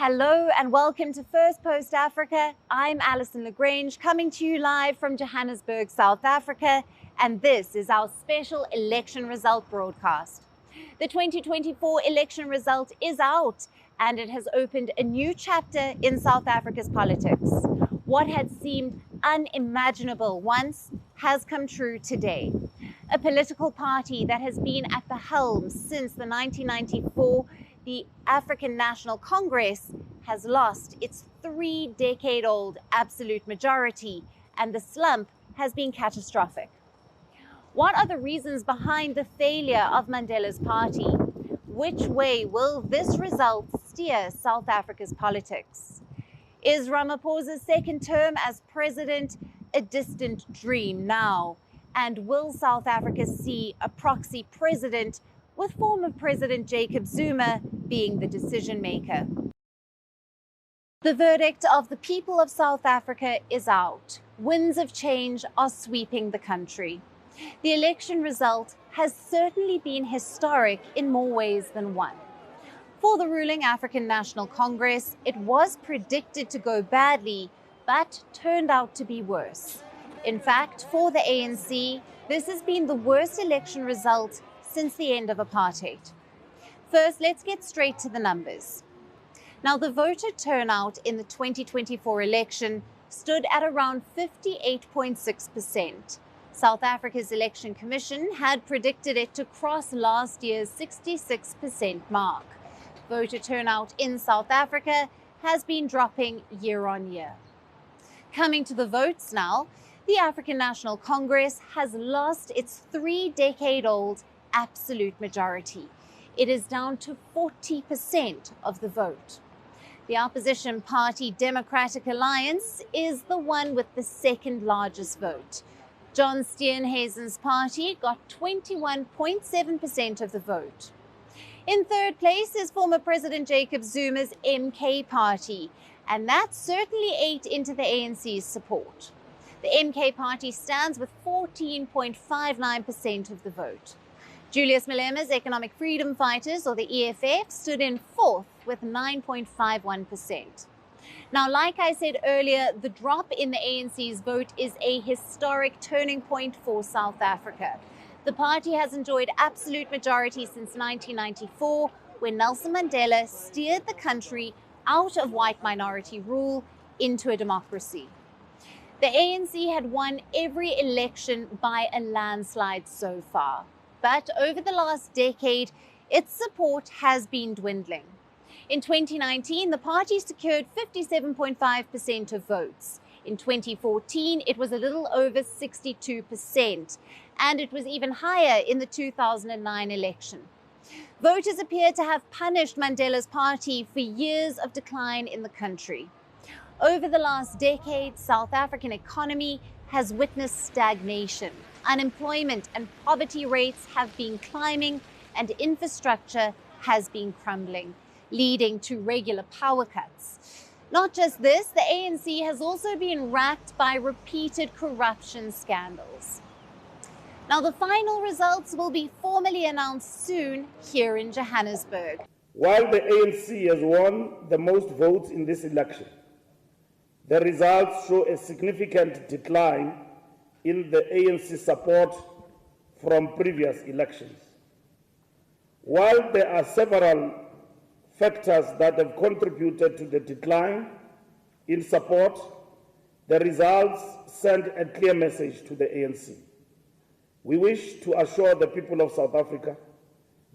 Hello and welcome to First Post Africa. I'm Alison Lagrange coming to you live from Johannesburg, South Africa, and this is our special election result broadcast. The 2024 election result is out and it has opened a new chapter in South Africa's politics. What had seemed unimaginable once has come true today. A political party that has been at the helm since the 1994, the African National Congress, has lost its 3-decade-old absolute majority, and the slump has been catastrophic. What are the reasons behind the failure of Mandela's party? Which way will this result steer South Africa's politics? Is Ramaphosa's second term as president a distant dream now? And will South Africa see a proxy president, with former President Jacob Zuma being the decision maker? The verdict of the people of South Africa is out. Winds of change are sweeping the country. The election result has certainly been historic in more ways than one. For the ruling African National Congress, it was predicted to go badly, but turned out to be worse. In fact, for the ANC, this has been the worst election result since the end of apartheid. First, let's get straight to the numbers. Now, the voter turnout in the 2024 election stood at around 58.6%. South Africa's Election Commission had predicted it to cross last year's 66% mark. Voter turnout in South Africa has been dropping year on year. Coming to the votes now, the African National Congress has lost its 3-decade-old absolute majority. It is down to 40% of the vote. The opposition party Democratic Alliance is the one with the second largest vote. John Steenhuisen's party got 21.7% of the vote. In third place is former President Jacob Zuma's MK party, and that certainly ate into the ANC's support. The MK party stands with 14.59% of the vote. Julius Malema's Economic Freedom Fighters, or the EFF, stood in fourth with 9.51%. Now, like I said earlier, the drop in the ANC's vote is a historic turning point for South Africa. The party has enjoyed absolute majority since 1994, when Nelson Mandela steered the country out of white minority rule into a democracy. The ANC had won every election by a landslide so far, but over the last decade, its support has been dwindling. In 2019, the party secured 57.5% of votes. In 2014, it was a little over 62%, and it was even higher in the 2009 election. Voters appear to have punished Mandela's party for years of decline in the country. Over the last decade, South African economy has witnessed stagnation. Unemployment and poverty rates have been climbing, and infrastructure has been crumbling, leading to regular power cuts. Not just this, the ANC has also been racked by repeated corruption scandals. Now, the final results will be formally announced soon here in Johannesburg. While the ANC has won the most votes in this election, the results show a significant decline in the ANC support from previous elections. While there are several factors that have contributed to the decline in support, the results send a clear message to the ANC. We wish to assure the people of South Africa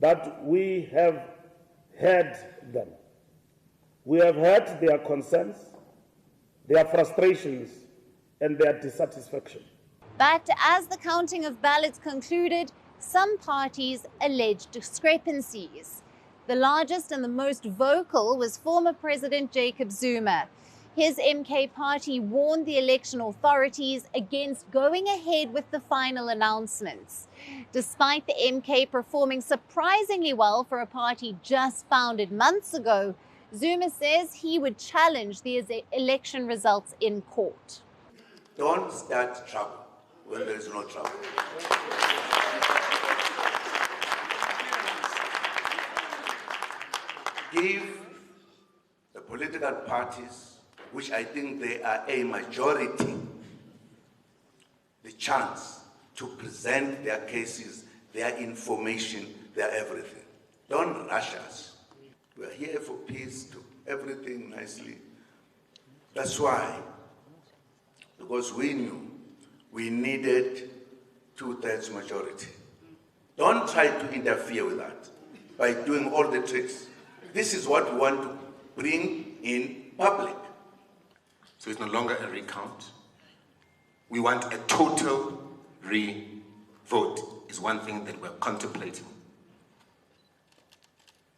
that we have heard them. We have heard their concerns, their frustrations, and their dissatisfaction. But as the counting of ballots concluded, some parties alleged discrepancies. The largest and the most vocal was former President Jacob Zuma. His MK party warned the election authorities against going ahead with the final announcements. Despite the MK performing surprisingly well for a party just founded months ago, Zuma says he would challenge the election results in court. Don't start trouble when there is no trouble. Give the police political parties, which I think they are a majority, the chance to present their cases, their information, their everything. Don't rush us. We are here for peace, do everything nicely. That's why, because we knew we needed 2/3 majority. Don't try to interfere with that by doing all the tricks. This is what we want to bring in public. So it's no longer a recount. We want a total re-vote, is one thing that we're contemplating,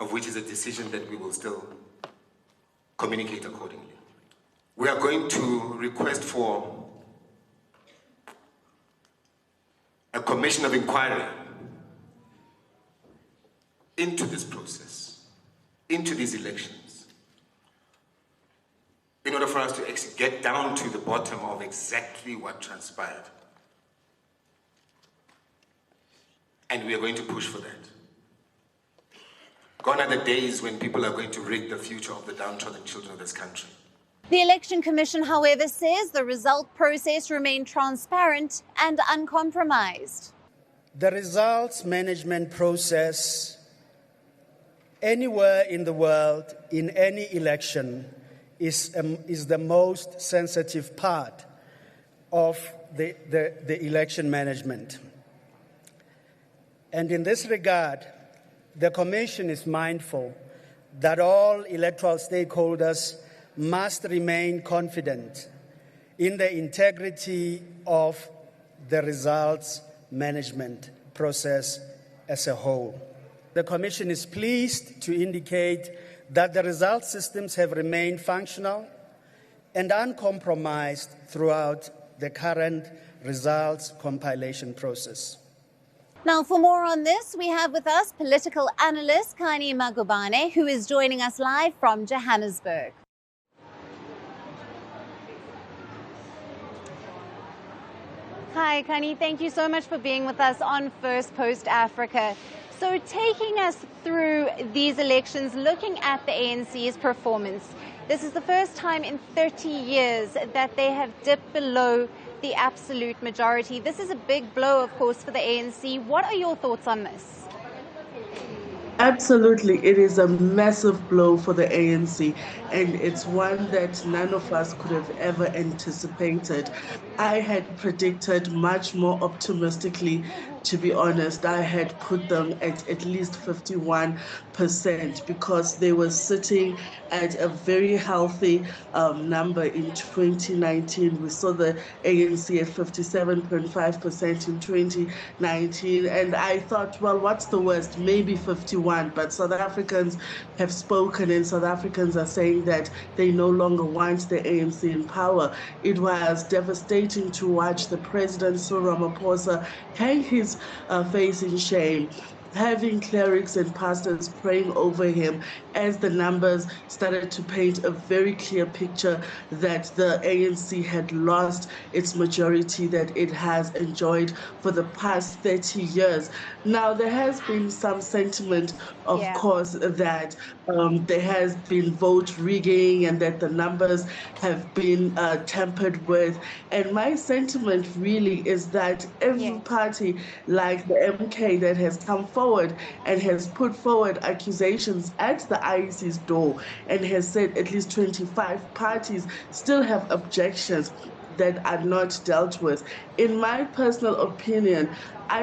of which is a decision that we will still communicate accordingly. We are going to request for a commission of inquiry into this process, into these elections, in order for us to get down to the bottom of exactly what transpired. And we are going to push for that. Gone are the days when people are going to rig the future of the downtrodden children of this country. The Election Commission, however, says the result process remained transparent and uncompromised. The results management process anywhere in the world, in any election, is the most sensitive part of the election management. And in this regard, the Commission is mindful that all electoral stakeholders must remain confident in the integrity of the results management process as a whole. The Commission is pleased to indicate that the result systems have remained functional and uncompromised throughout the current results compilation process. Now, for more on this, we have with us political analyst Kani Magubane, who is joining us live from Johannesburg. Hi, Kani. Thank you so much for being with us on First Post Africa. So taking us through these elections, looking at the ANC's performance, this is the first time in 30 years that they have dipped below the absolute majority. This is a big blow, of course, for the ANC. What are your thoughts on this? Absolutely, it is a massive blow for the ANC, and it's one that none of us could have ever anticipated. I had predicted much more optimistically, to be honest. I had put them at least 51% because they were sitting at a very healthy number in 2019. We saw the ANC at 57.5% in 2019, and I thought, well, what's the worst? Maybe 51, but South Africans have spoken, and South Africans are saying that they no longer want the ANC in power. It was devastating to watch the President, Cyril Ramaphosa, hang his face in shame, having clerics and pastors praying over him as the numbers started to paint a very clear picture that the ANC had lost its majority that it has enjoyed for the past 30 years. Now, there has been some sentiment, of course, that there has been vote rigging and that the numbers have been tampered with. And my sentiment really is that every party like the MK that has come forward and has put forward accusations at the IEC's door and has said at least 25 parties still have objections that are not dealt with. In my personal opinion, I